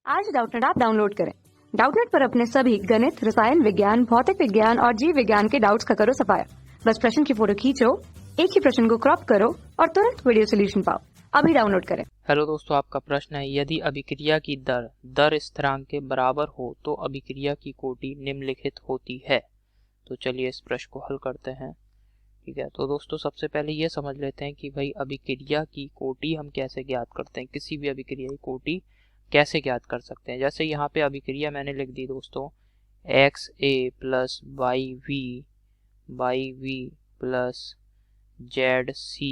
आज Doubtnut app download करें। Doubtnut पर अपने सभी गणित, रसायन विज्ञान, भौतिक विज्ञान और जीव विज्ञान के डाउट्स का करो सफाया। बस प्रश्न की फोटो खींचो, एक ही प्रश्न को क्रॉप करो और तुरंत वीडियो सोल्यूशन पाओ। अभी डाउनलोड करें। हेलो दोस्तों, आपका प्रश्न है यदि अभिक्रिया की दर स्थिरांक के बराबर हो तो अभिक्रिया की कोटि निम्नलिखित होती है। तो चलिए इस प्रश्न को हल करते हैं। ठीक है, तो दोस्तों सबसे पहले ये समझ लेते हैं कि भाई अभिक्रिया की कोटि हम कैसे ज्ञात करते हैं, किसी भी अभिक्रिया की कोटि कैसे ज्ञात कर सकते हैं। जैसे यहाँ पे अभिक्रिया मैंने लिख दी दोस्तों XA plus by V plus ZC,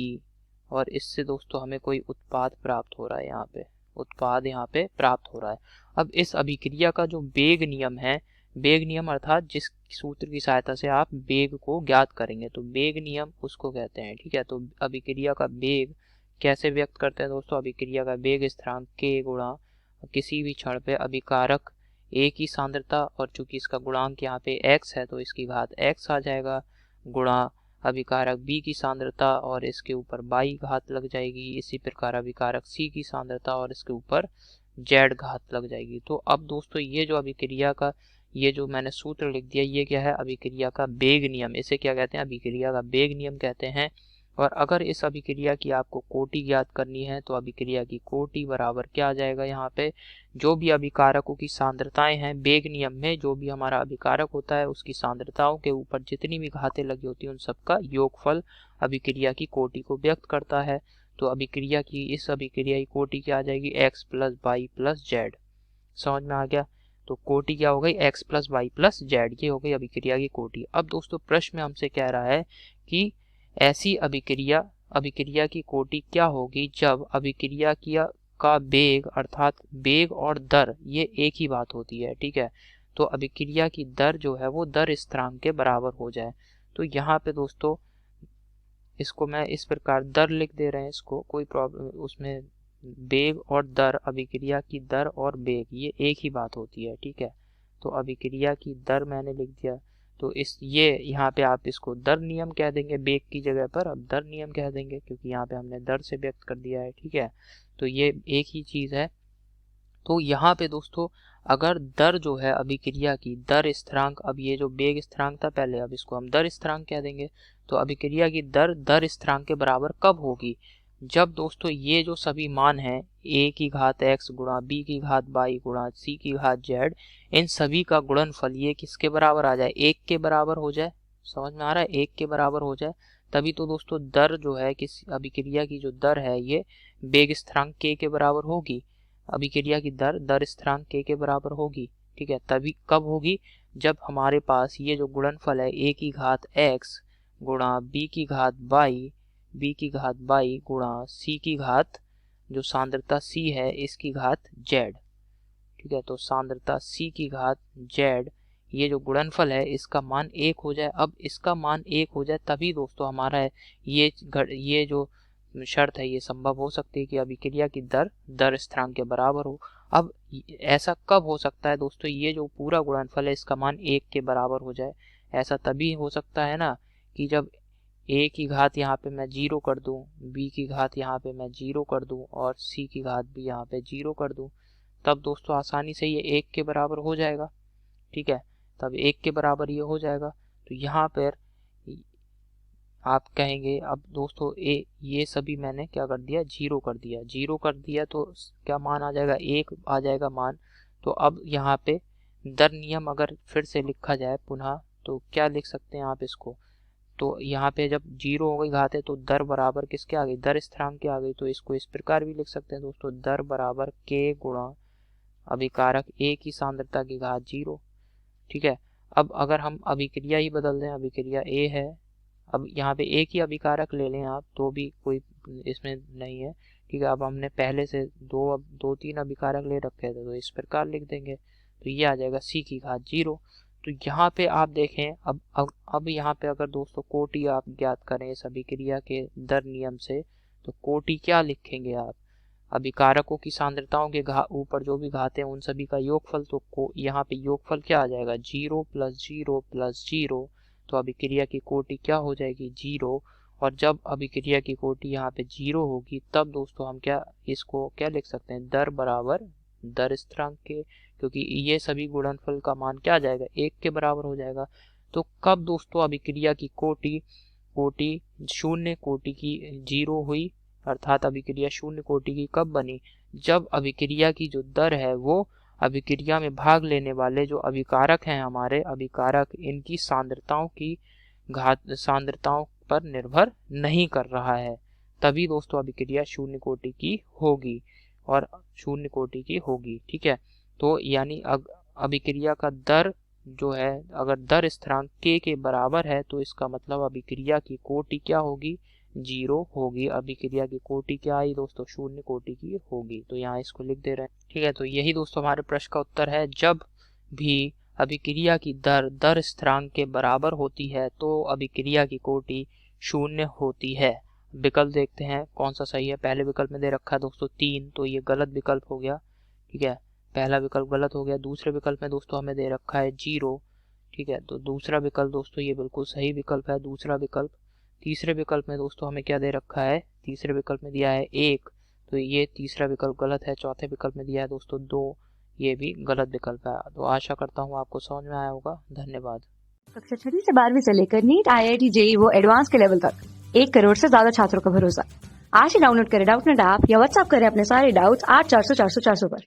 और इससे दोस्तों हमें कोई उत्पाद प्राप्त हो रहा है, उत्पाद यहाँ पे प्राप्त हो रहा है। अब इस अभिक्रिया का जो वेग नियम है, वेग नियम अर्थात जिस सूत्र की सहायता से आप वेग को ज्ञात करेंगे, तो वेग नियम उसको कहते हैं। ठीक है, तो अभिक्रिया का वेग कैसे व्यक्त करते हैं दोस्तों, अभिक्रिया का वेग स्थिरांक k गुणा किसी भी क्षण पे अभिकारक a की सांद्रता, और चूंकि इसका गुणांक यहाँ पे x है तो इसकी घात x आ जाएगा, गुणा अभिकारक B की सांद्रता और इसके ऊपर बाई घात लग जाएगी। इसी प्रकार अभिकारक C की सांद्रता और इसके ऊपर Z घात लग जाएगी। तो अब दोस्तों ये जो अभिक्रिया का ये जो मैंने सूत्र लिख दिया, ये क्या है, अभिक्रिया का वेग नियम। इसे क्या कहते हैं, अभिक्रिया का वेग नियम कहते हैं। और अगर इस अभिक्रिया की आपको कोटि ज्ञात करनी है तो अभिक्रिया की कोटि बराबर क्या आ जाएगा, यहाँ पे जो भी अभिकारकों की सांद्रताएं हैं, वेग नियम में जो भी हमारा अभिकारक होता है उसकी सांद्रताओं के ऊपर जितनी भी घातें लगी होती हैं उन सबका योगफल अभिक्रिया की कोटि को व्यक्त करता है। तो अभिक्रिया की इस अभिक्रिया की कोटि क्या आ जाएगी, x plus Y plus Z. समझ में आ गया। तो कोटि क्या हो गई, x plus Y plus Z, ये हो गई अभिक्रिया की कोटि। अब दोस्तों प्रश्न में हमसे कह रहा है कि ऐसी अभिक्रिया की कोटि क्या होगी जब अभिक्रिया का वेग अर्थात वेग और दर ये एक ही बात होती है। ठीक है, तो अभिक्रिया की दर जो है वो दर स्थिरांक के बराबर हो जाए। तो यहाँ पे दोस्तों इसको मैं इस प्रकार दर लिख दे रहे हैं, इसको कोई प्रॉब्लम उसमें वेग और दर, अभिक्रिया की दर और वेग ये एक ही बात होती है। ठीक है, तो अभिक्रिया की दर मैंने लिख दिया, तो इस ये यहाँ पे आप इसको दर नियम कह देंगे, वेग की जगह पर अब दर नियम कह देंगे क्योंकि यहाँ पे हमने दर से व्यक्त कर दिया है। ठीक है, तो ये एक ही चीज है। तो यहाँ पे दोस्तों अगर दर जो है अभिक्रिया की दर स्थिरांक, अब ये जो वेग स्थिरांक था पहले, अब इसको हम दर स्थिरांक कह देंगे। तो अभिक्रिया की दर स्थिरांक के बराबर कब होगी, जब दोस्तों ये जो सभी मान हैं a की घात x गुणा b की घात y गुणा c की घात z, इन सभी का गुणनफल ये किसके बराबर आ जाए, एक के बराबर हो जाए। समझ में आ रहा है, एक के बराबर हो जाए, तभी तो दोस्तों दर जो है किस अभिक्रिया की जो दर है ये वेग स्थिरांक k के बराबर होगी। अभिक्रिया की दर स्थिरांक k के बराबर होगी। ठीक है, तभी कब होगी, जब हमारे पास ये जो गुणनफल है a की घात x गुणा b की घात y गुणा c की घात जो सांद्रता c है इसकी घात z। ठीक है, तो सांद्रता c की घात z ये जो गुणनफल है इसका मान 1 हो जाए। अब इसका मान 1 हो जाए तभी दोस्तों हमारा है ये जो शर्त है ये संभव हो सकती है कि अभिक्रिया की दर स्थिरांक के बराबर हो। अब ऐसा कब हो सकता है दोस्तों, ये जो पूरा गुणनफल है इसका मान 1 के बराबर हो जाए। ऐसा तभी हो सकता है ना कि जब a की घात यहाँ पे मैं 0 कर दूं, b की घात यहाँ पे मैं 0 कर दूं और c की घात भी यहाँ पे 0 कर दूं, तब दोस्तों आसानी से ये 1 के बराबर हो जाएगा। ठीक है, तब 1 के बराबर ये हो जाएगा। तो यहाँ पर आप कहेंगे अब दोस्तों ये सभी मैंने क्या कर दिया, 0 कर दिया तो क्या मान आ जाएगा, 1 आ जाएगा मान। तो अब यहाँ पे दर नियम अगर फिर से लिखा जाए पुनः तो क्या लिख सकते हैं आप इसको, तो यहाँ पे जब 0 हो गई घात है तो दर बराबर किसके आ गई, दर स्थिरांक के आ गई। तो इसको इस प्रकार भी लिख सकते हैं दोस्तों, दर बराबर k गुणा अभिकारक a की सांद्रता की घात 0। ठीक है, अब अगर हम अभिक्रिया ही बदल दें, अभिक्रिया a है, अब यहाँ पे एक ही अभिकारक ले लें आप तो भी कोई इसमें नहीं है। ठीक है, अब हमने पहले से दो तीन अभिकारक ले रखे थे तो इस प्रकार लिख देंगे, तो ये आ जाएगा c की घात 0। तो यहाँ पे आप देखें अब यहाँ पे अगर दोस्तों कोटि आप ज्ञात करें इस अभिक्रिया के दर नियम से, तो कोटि क्या लिखेंगे आप, अभिकारकों की सांद्रताओं के ऊपर जो भी घाते हैं उन सभी का योगफल। तो यहाँ पे योगफल क्या आ जाएगा, 0 प्लस 0 प्लस 0। तो अभिक्रिया की कोटि क्या हो जाएगी, 0। और जब अभिक्रिया की कोटि यहाँ पे 0 होगी तब दोस्तों हम इसको क्या लिख सकते हैं, दर बराबर दर स्थिरांक के, क्योंकि ये सभी गुणनफल का मान क्या आ जाएगा, 1 के बराबर हो जाएगा। तो कब दोस्तों अभिक्रिया की कोटि शून्य कोटि की 0 हुई, अर्थात अभिक्रिया शून्य कोटि की कब बनी, जब अभिक्रिया की जो दर है वो अभिक्रिया में भाग लेने वाले जो अभिकारक हैं हमारे अभिकारक, इनकी सांद्रताओं पर निर्भर नहीं कर रहा है, तभी दोस्तों अभिक्रिया शून्य कोटि की होगी और शून्य कोटि की होगी। ठीक है, तो यानी अभिक्रिया का दर जो है, अगर दर स्थिरांक k के बराबर है तो इसका मतलब अभिक्रिया की कोटि क्या होगी, 0 होगी। अभिक्रिया की कोटि क्या आई दोस्तों, शून्य कोटि की होगी। तो यहाँ इसको लिख दे रहे हैं। ठीक है, तो यही दोस्तों हमारे प्रश्न का उत्तर है। जब भी अभिक्रिया की दर स्थिरांक के बराबर होती है तो अभिक्रिया की कोटि शून्य होती है। विकल्प देखते हैं कौन सा सही है। पहले विकल्प में दे रखा है दोस्तों 3, तो ये गलत विकल्प हो गया। ठीक है, पहला विकल्प गलत हो गया। दूसरे विकल्प में दोस्तों हमें दे रखा है 0। ठीक है, तो दूसरा विकल्प दोस्तों ये बिल्कुल सही विकल्प है, दूसरा विकल्प। तीसरे विकल्प में दोस्तों हमें क्या दे रखा है, तीसरे विकल्प में दिया है 1, तो ये तीसरा विकल्प गलत है। चौथे विकल्प में दिया है दोस्तों 2, ये भी गलत विकल्प है। तो आशा करता हूँ आपको समझ में आया होगा। धन्यवाद। कक्षा 6 से 12वीं से लेकर नीट, IIT, JEE वो एडवांस के लेवल तक 1 करोड़ से ज्यादा छात्रों का भरोसा। आज ही डाउनलोड करें डाउटनेट ऐप या व्हाट्सएप करें अपने सारे डाउट्स 8400 400 400 पर।